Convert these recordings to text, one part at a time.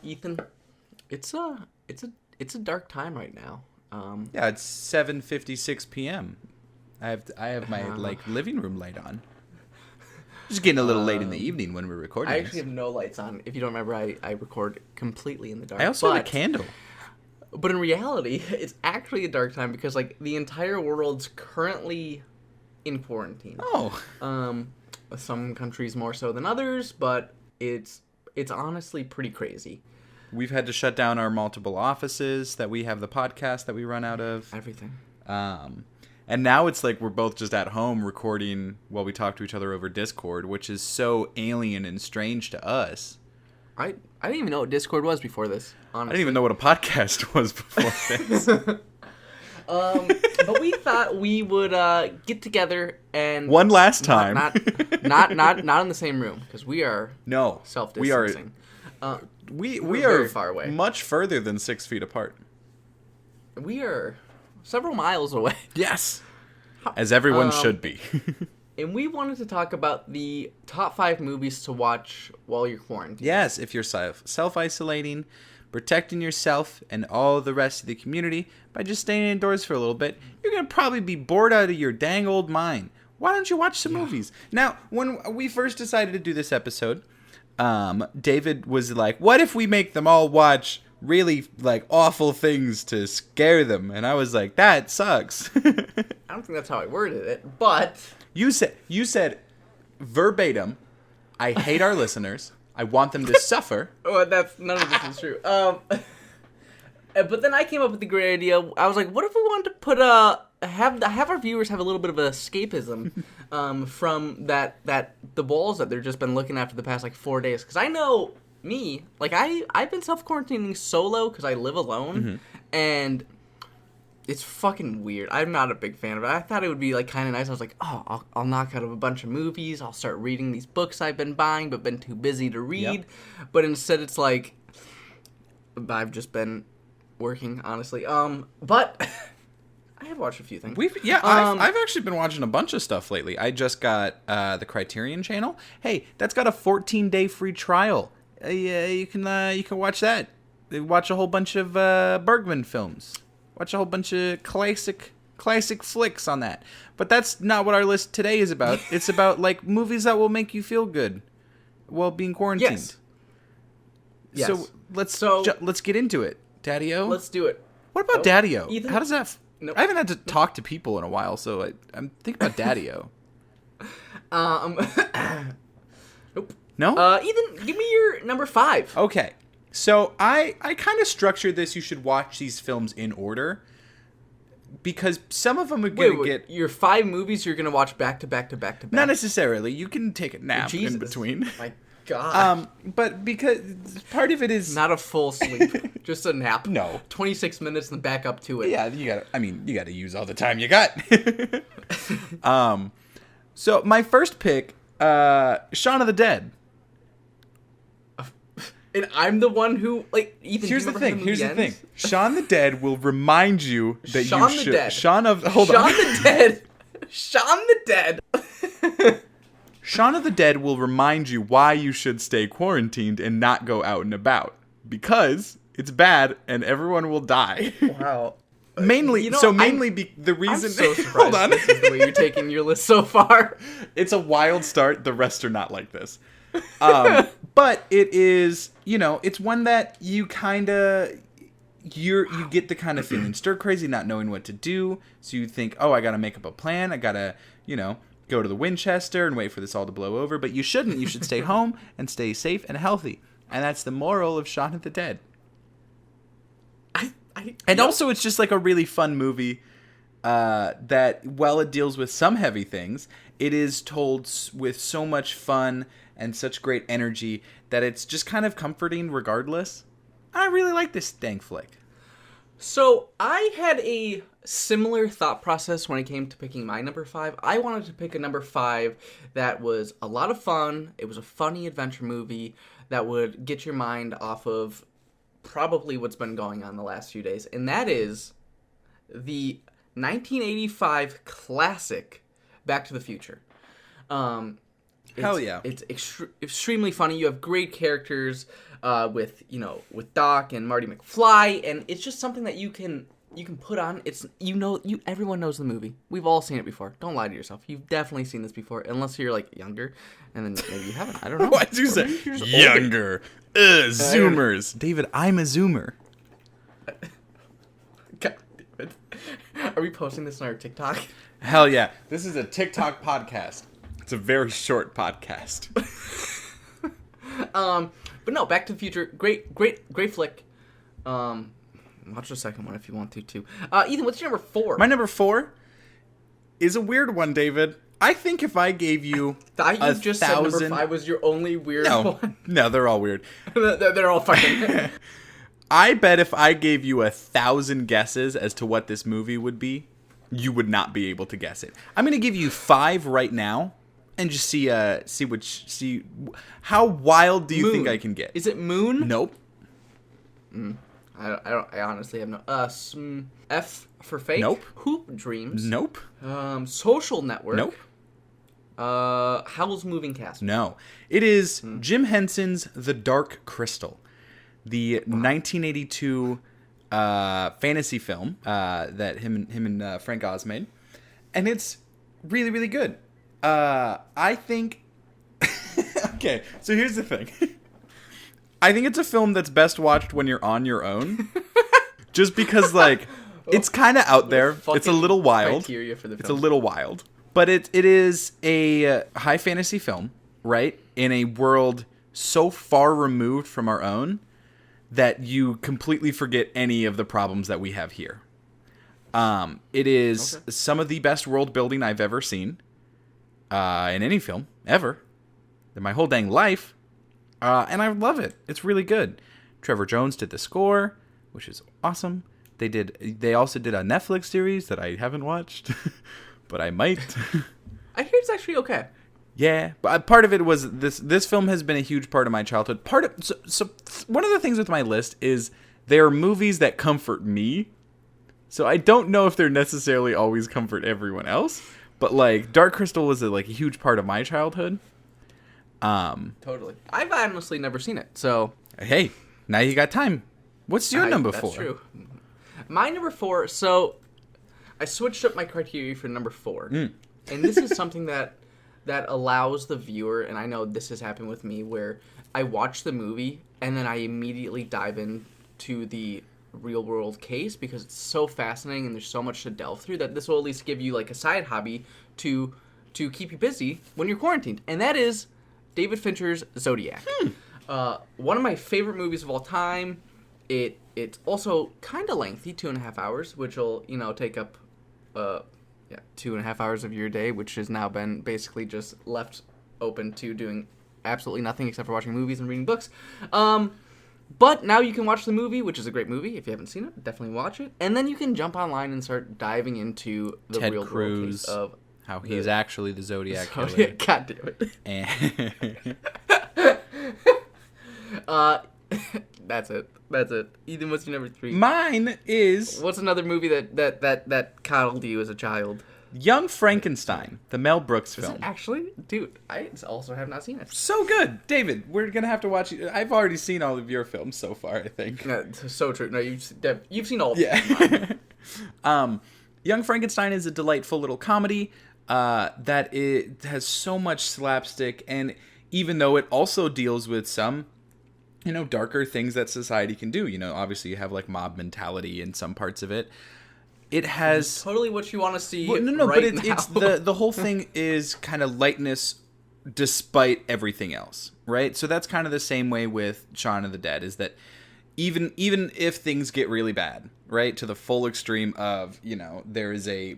Ethan, it's a dark time right now. Yeah, it's 7:56 p.m. I have my living room light on. Just getting a little late in the evening when we're recording. I actually have no lights on. If you don't remember, I record completely in the dark. I also have a candle. But in reality, it's actually a dark time because like the entire world's currently in quarantine. Oh. Some countries more so than others, but it's honestly pretty crazy. We've had to shut down our multiple offices that we have the podcast that we run out of. Everything. And now it's like we're both just at home recording while we talk to each other over Discord, which is so alien and strange to us. I didn't even know what Discord was before this, honestly. I didn't even know what a podcast was before this. But we thought we would get together and one last time. Not in the same room because we are self-distancing. We We're are very far away. Much further than 6 feet apart. We are several miles away. Yes, as everyone should be. And we wanted to talk about the top 5 movies to watch while you're quarantined. Yes, if you're self-isolating, protecting yourself and all the rest of the community by just staying indoors for a little bit, you're going to probably be bored out of your dang old mind. Why don't you watch some movies? Now, when we first decided to do this episode, David was like, what if we make them all watch really like awful things to scare them? And I was like, that sucks. I don't think that's how I worded it, but you said verbatim, I hate our listeners. I want them to suffer. Oh, none of this is true. But then I came up with the great idea. I was like, what if we wanted to put have our viewers have a little bit of escapism from the balls that they've just been looking at for the past like 4 days? Because I know me, like I've been self-quarantining solo because I live alone, and it's fucking weird. I'm not a big fan of it. I thought it would be like kind of nice. I was like, oh, I'll knock out a bunch of movies. I'll start reading these books I've been buying but been too busy to read. Yep. But instead it's like I've just been working, honestly. But I have watched a few things. I've actually been watching a bunch of stuff lately. I just got the Criterion Channel. Hey, that's got a 14-day free trial. You can watch that. Watch a whole bunch of Bergman films. Watch a whole bunch of classic flicks on that. But that's not what our list today is about. It's about like movies that will make you feel good while being quarantined. Yes. So let's get into it, Daddy-O. Let's do it. What about Daddy-O? Ethan? How does that? Nope. I haven't had to talk to people in a while, so I'm thinking about Daddy-O. Nope. No? Ethan, give me your number 5. Okay. So I kind of structured this. You should watch these films in order because some of them are going to get your 5 movies you're going to watch back to back to back to back. Not necessarily. You can take a nap Jesus. in between. My God. But because part of it is not a full sleep, just a nap. No. 26 minutes and back up to it. Yeah, you got to use all the time you got. So my first pick, Shaun of the Dead. And I'm the one who, like, Ethan. Here's the thing. Shaun the Dead will remind you that Shaun you the should. Dead. Shaun of the Dead. Shaun the Dead. Shaun of the Dead will remind you why you should stay quarantined and not go out and about because it's bad and everyone will die. Wow. Mainly, the reason. I'm so surprised. Hold on. This is the way you're taking your list so far. It's a wild start. The rest are not like this. But it is, it's one that you kind of, you get the kind of feeling stir crazy, not knowing what to do. So you think, oh, I got to make up a plan. I got to, go to the Winchester and wait for this all to blow over. But you shouldn't. You should stay home and stay safe and healthy. And that's the moral of Shaun of the Dead. Also, it's just like a really fun movie that, while it deals with some heavy things, it is told with so much fun and such great energy that it's just kind of comforting regardless. I really like this dang flick. So I had a similar thought process when it came to picking my number 5. I wanted to pick a number 5 that was a lot of fun. It was a funny adventure movie that would get your mind off of probably what's been going on the last few days. And that is the 1985 classic Back to the Future. Hell yeah. It's extremely funny. You have great characters. with with Doc and Marty McFly, and it's just something that you can put on. It's everyone knows the movie. We've all seen it before. Don't lie to yourself. You've definitely seen this before, unless you're like younger, and then maybe you haven't. I don't know. Why'd you say younger? Zoomers, David. I'm a Zoomer. God damn it. Are we posting this on our TikTok? Hell yeah! This is a TikTok podcast. It's a very short podcast. But no, Back to the Future, great flick. Watch the second one if you want to too. Ethan, what's your number 4? My number 4 is a weird one, David. I think if I gave you said number 5 was your only weird one. No, they're all weird. They're all fucking. I bet if I gave you 1,000 guesses as to what this movie would be, you would not be able to guess it. I'm gonna give you 5 right now, and just see how wild do you think I can get? Is it Moon? Nope. I honestly have no. F for Fake. Nope. Hoop Dreams. Nope. Social Network. Nope. Howl's Moving Castle. No. It is Jim Henson's The Dark Crystal, the 1982 fantasy film that him and Frank Oz made, and it's really, really good. I think. Okay, so here's the thing. I think it's a film that's best watched when you're on your own, just because it's kind of out there. It's a little wild. Criteria for the film. It's a little wild, but it is a high fantasy film, right? In a world so far removed from our own that you completely forget any of the problems that we have here. It is some of the best world building I've ever seen in any film ever in my whole dang life. And I love it. It's really good. Trevor Jones did the score, which is awesome. They also did a Netflix series that I haven't watched, but I might. I hear it's actually okay. Yeah, but part of it was this film has been a huge part of my childhood. So one of the things with my list is they are movies that comfort me. So I don't know if they're necessarily always comfort everyone else, but Dark Crystal was a huge part of my childhood. Totally. I've honestly never seen it, so. Hey, now you got time. What's your number 4? That's true. My number 4, so I switched up my criteria for number 4. And this is something that allows the viewer, and I know this has happened with me, where I watch the movie and then I immediately dive into the real world case because it's so fascinating and there's so much to delve through that this will at least give you a side hobby to keep you busy when you're quarantined. And that is David Fincher's Zodiac. One of my favorite movies of all time. It's also kind of lengthy, 2.5 hours, which will take up 2.5 hours of your day, which has now been basically just left open to doing absolutely nothing except for watching movies and reading books. But now you can watch the movie, which is a great movie. If you haven't seen it, definitely watch it. And then you can jump online and start diving into the Ted real Cruz, case of how he's actually the Zodiac killer. God damn it. And That's it. Ethan, what's your number 3? Mine is What's another movie that coddled you as a child? Young Frankenstein, the Mel Brooks Is film. it actually? Dude, I also have not seen it. So good. David, we're going to have to watch it. I've already seen all of your films so far, I think. No, so true. No, you've seen all of them. Yeah. Young Frankenstein is a delightful little comedy that it has so much slapstick, and even though it also deals with some darker things that society can do. Obviously you have mob mentality in some parts of it. It has it's totally what you want to see. Well, no, right but now. it's the whole thing is kind of lightness despite everything else, right? So that's kind of the same way with Shaun of the Dead, is that even if things get really bad, right, to the full extreme of there is a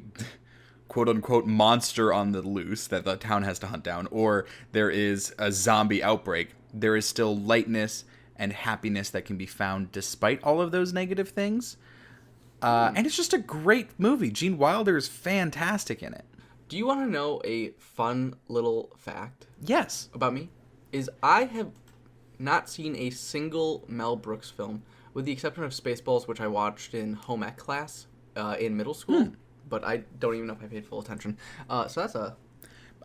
quote unquote monster on the loose that the town has to hunt down, or there is a zombie outbreak, there is still lightness and happiness that can be found despite all of those negative things. And it's just a great movie. Gene Wilder is fantastic in it. Do you want to know a fun little fact? Yes. About me? Is I have not seen a single Mel Brooks film, with the exception of Spaceballs, which I watched in home ec class in middle school. But I don't even know if I paid full attention. So that's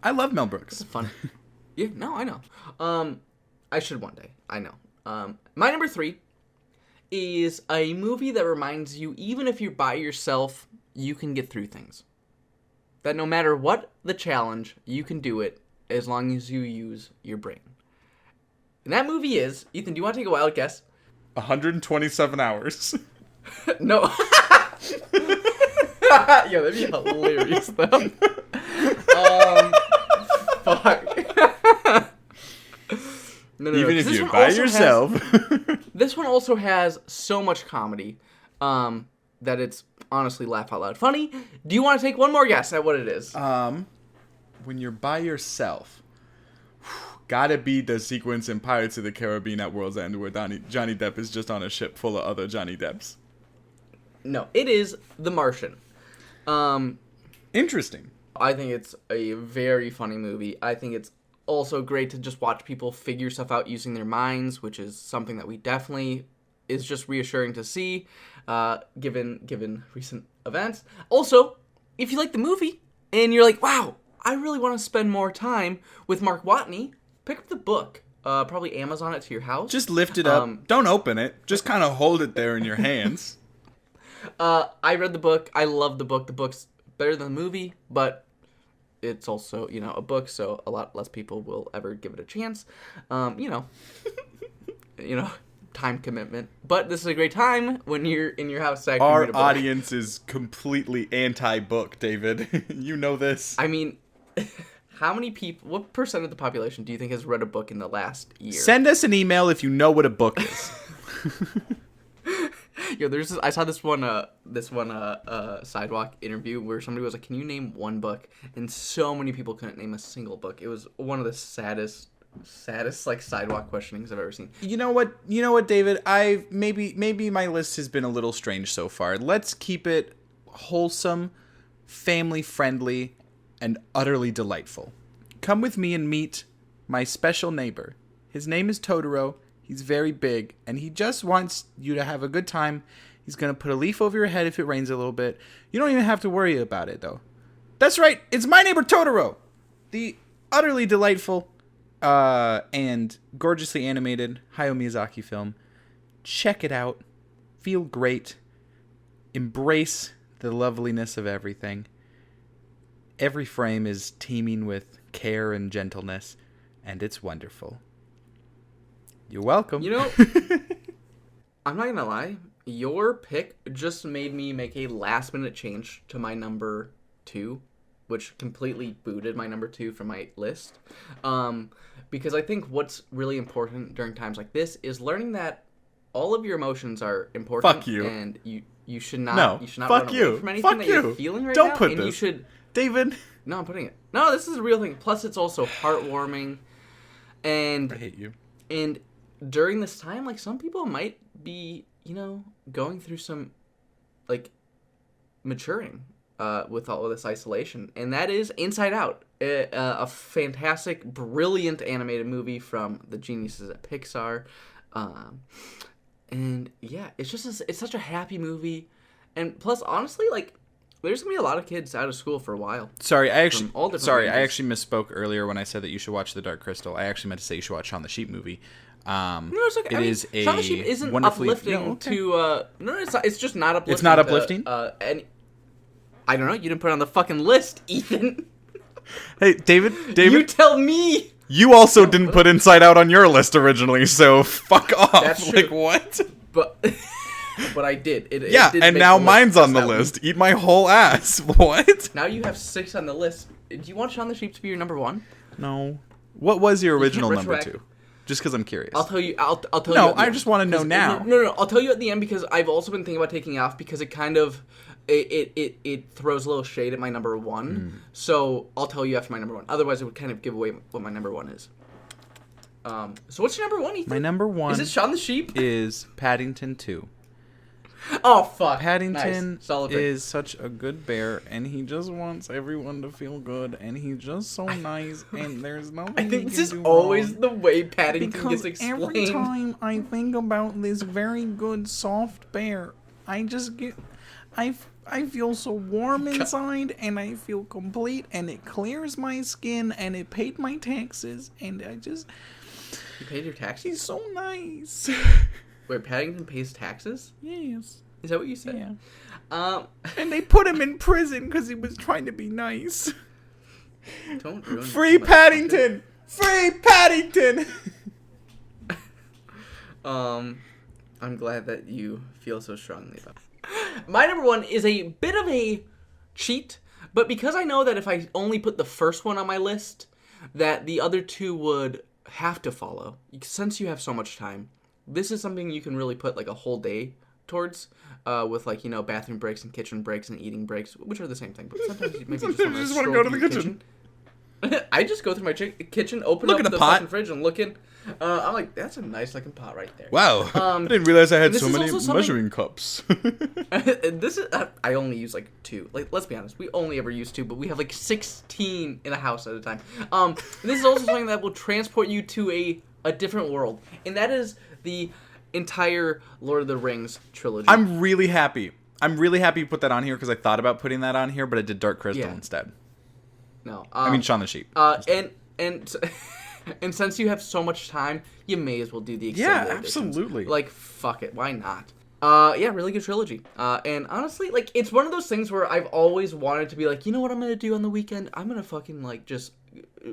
I love Mel Brooks. That's fun. Yeah, no, I know. I should one day. I know. My number 3 is a movie that reminds you, even if you're by yourself, you can get through things. That no matter what the challenge, you can do it as long as you use your brain. And that movie is, Ethan, do you want to take a wild guess? 127 hours. No. Yo, that'd be hilarious, though. Fuck. No, Even if you're by yourself. This one also has so much comedy that it's honestly laugh out loud funny. Do you want to take one more guess at what it is? When you're by yourself, gotta be the sequence in Pirates of the Caribbean at World's End where Johnny Depp is just on a ship full of other Johnny Depps. No, it is The Martian. Interesting. I think it's a very funny movie. I think it's also great to just watch people figure stuff out using their minds, which is something that we definitely is just reassuring to see, given recent events. Also, if you like the movie and you're like, wow, I really want to spend more time with Mark Watney, pick up the book. Probably Amazon it to your house. Just lift it up. Don't open it. Just kind of hold it there in your hands. I read the book. I love the book. The book's better than the movie, but it's also, a book, so a lot less people will ever give it a chance. Time commitment. But this is a great time when you're in your house. Our audience is completely anti-book, David. You know this. I mean, what percent of the population do you think has read a book in the last year? Send us an email if you know what a book is. Yo, I saw this one sidewalk interview where somebody was like, "Can you name one book?" And so many people couldn't name a single book. It was one of the saddest like sidewalk questionings I've ever seen. You know what, David? Maybe my list has been a little strange so far. Let's keep it wholesome, family friendly, and utterly delightful. Come with me and meet my special neighbor. His name is Totoro. He's very big, and he just wants you to have a good time. He's going to put a leaf over your head if it rains a little bit. You don't even have to worry about it, though. That's right, it's My Neighbor Totoro! The utterly delightful and gorgeously animated Hayao Miyazaki film. Check it out. Feel great. Embrace the loveliness of everything. Every frame is teeming with care and gentleness, and it's wonderful. You're welcome. I'm not gonna lie. Your pick just made me make a last-minute change to my number 2, which completely booted my number 2 from my list. Because I think what's really important during times like this is learning that all of your emotions are important. Fuck you. And you should not. No. You should not Fuck run you. away from anything Fuck that you. you're feeling right Don't now. put And this. you should. David. No, I'm putting it. No, this is a real thing. Plus, it's also heartwarming. And I hate you. And during this time, like, some people might be, going through some, like, maturing with all of this isolation. And that is Inside Out, a fantastic, brilliant animated movie from the geniuses at Pixar. And, yeah, it's just, it's such a happy movie. And plus, honestly, like, there's going to be a lot of kids out of school for a while. Sorry, I actually misspoke earlier when I said that you should watch The Dark Crystal. I actually meant to say you should watch Shaun the Sheep movie. No, it's okay. Shaun the Sheep isn't uplifting to. No, it's not. It's just not uplifting. It's not uplifting. And I don't know. You didn't put it on the fucking list, Ethan. Hey, David. You tell me. You also didn't put Inside Out on your list originally, so fuck off. That's true. Like what? But I did. It did and make now the mine's list. on the list. Eat my whole ass. What? Now you have 6 on the list. Do you want Shaun the Sheep to be your number 1? No. What was your original number retroact. 2? Just because I'm curious. I'll tell you. I'll tell you. No, I just want to know now. No. I'll tell you at the end because I've also been thinking about taking it off because it kind of it throws a little shade at my number 1. So I'll tell you after my number 1. Otherwise, it would kind of give away what my number 1 is. So what's your number 1, Ethan? My number 1 is it Shaun the Sheep? Is Paddington 2. Oh fuck! Paddington nice. is such a good bear, and he just wants everyone to feel good, and he's just so nice, and there's nothing. I think this is do always wrong. the way Paddington Because gets explained. every time I think about this very good soft bear, I just get, I feel so warm inside, and I feel complete, and it clears my skin, and it paid my taxes, and I just. You paid your taxes? He's so nice. Wait, Paddington pays taxes? Yes. Is that what you said? Yeah. And they put him in prison because he was trying to be nice. Don't ruin Free Paddington! Free Paddington! I'm glad that you feel so strongly about it. My number one is a bit of a cheat, but because I know that if I only put the first one on my list, that the other two would have to follow. Since you have so much time, this is something you can really put like a whole day towards, with like, you know, bathroom breaks and kitchen breaks and eating breaks, which are the same thing, but sometimes you maybe just want to go to the kitchen. I just go through my kitchen, open Look up at the the pot. fucking fridge and look in. I'm like, that's a nice looking pot right there. Wow. I didn't realize I had this so is many also something- measuring cups. This is I only use like 2. Like, let's be honest, we only ever use 2, but we have like 16 in a house at a time. This is also something that will transport you to a different world, and that is the entire Lord of the Rings trilogy. I'm really happy you put that on here because I thought about putting that on here, but I did Dark Crystal instead. No, I mean Shaun the Sheep. And since you have so much time, you may as well do the extended editions. Absolutely. Like, fuck it, why not? Yeah, really good trilogy. And honestly, like, it's one of those things where I've always wanted to be like, you know what I'm gonna do on the weekend? I'm gonna fucking like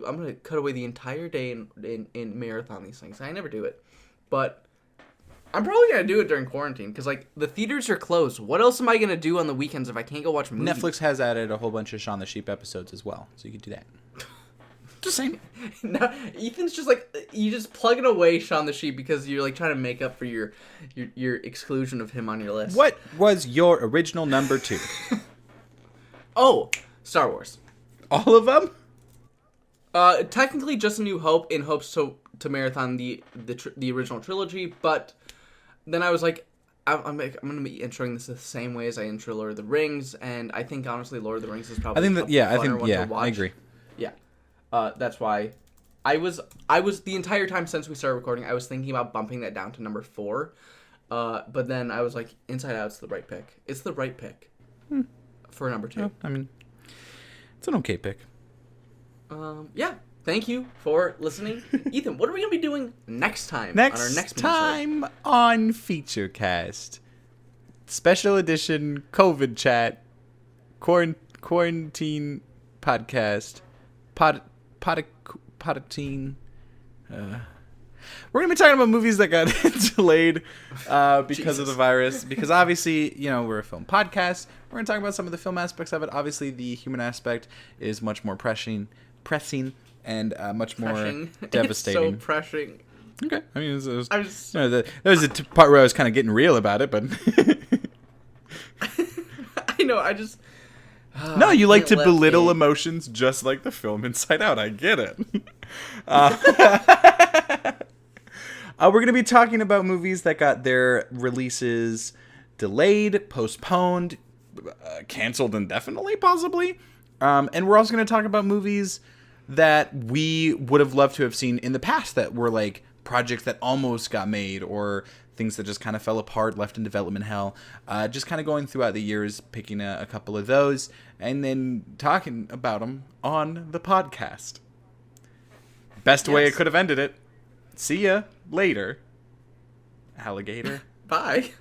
I'm gonna cut away the entire day and marathon these things. I never do it, but I'm probably gonna do it during quarantine because like the theaters are closed. What else am I gonna do on the weekends if I can't go watch movies? Netflix has added a whole bunch of Shaun the Sheep episodes as well, so you could do that. Just saying. No, Ethan's just like, you just plugging away Shaun the Sheep because you're like trying to make up for your exclusion of him on your list. What was your original number 2? Oh, Star Wars. All of them? Technically just A New Hope in hopes to marathon the original trilogy, but then I was like, I'm going to be introing this the same way as I intro Lord of the Rings, and I think honestly Lord of the Rings is probably I think that to watch. I agree. Yeah. That's why I was the entire time since we started recording, I was thinking about bumping that down to number 4. But then I was like, Inside Out's the right pick. It's the right pick for number 2. I mean, it's an okay pick. Yeah. Thank you for listening. Ethan, what are we going to be doing next time on our next time on Featurecast? Special edition COVID chat quarantine podcast. Poditine. We're going to be talking about movies that got delayed because of the virus. Because obviously, you know, we're a film podcast. We're going to talk about some of the film aspects of it. Obviously, the human aspect is much more pressing and much more devastating. It's so pressing. Okay. I mean, it was, I'm just... you know, there was a part where I was kind of getting real about it, but... I know, I just... No, you like to belittle emotions just like the film Inside Out. I get it. We're going to be talking about movies that got their releases delayed, postponed, canceled indefinitely, possibly. And we're also going to talk about movies that we would have loved to have seen in the past that were like projects that almost got made or things that just kind of fell apart, left in development hell. Just kind of going throughout the years, picking a couple of those, and then talking about them on the podcast. Best way I could have ended it. See ya later, alligator. Bye.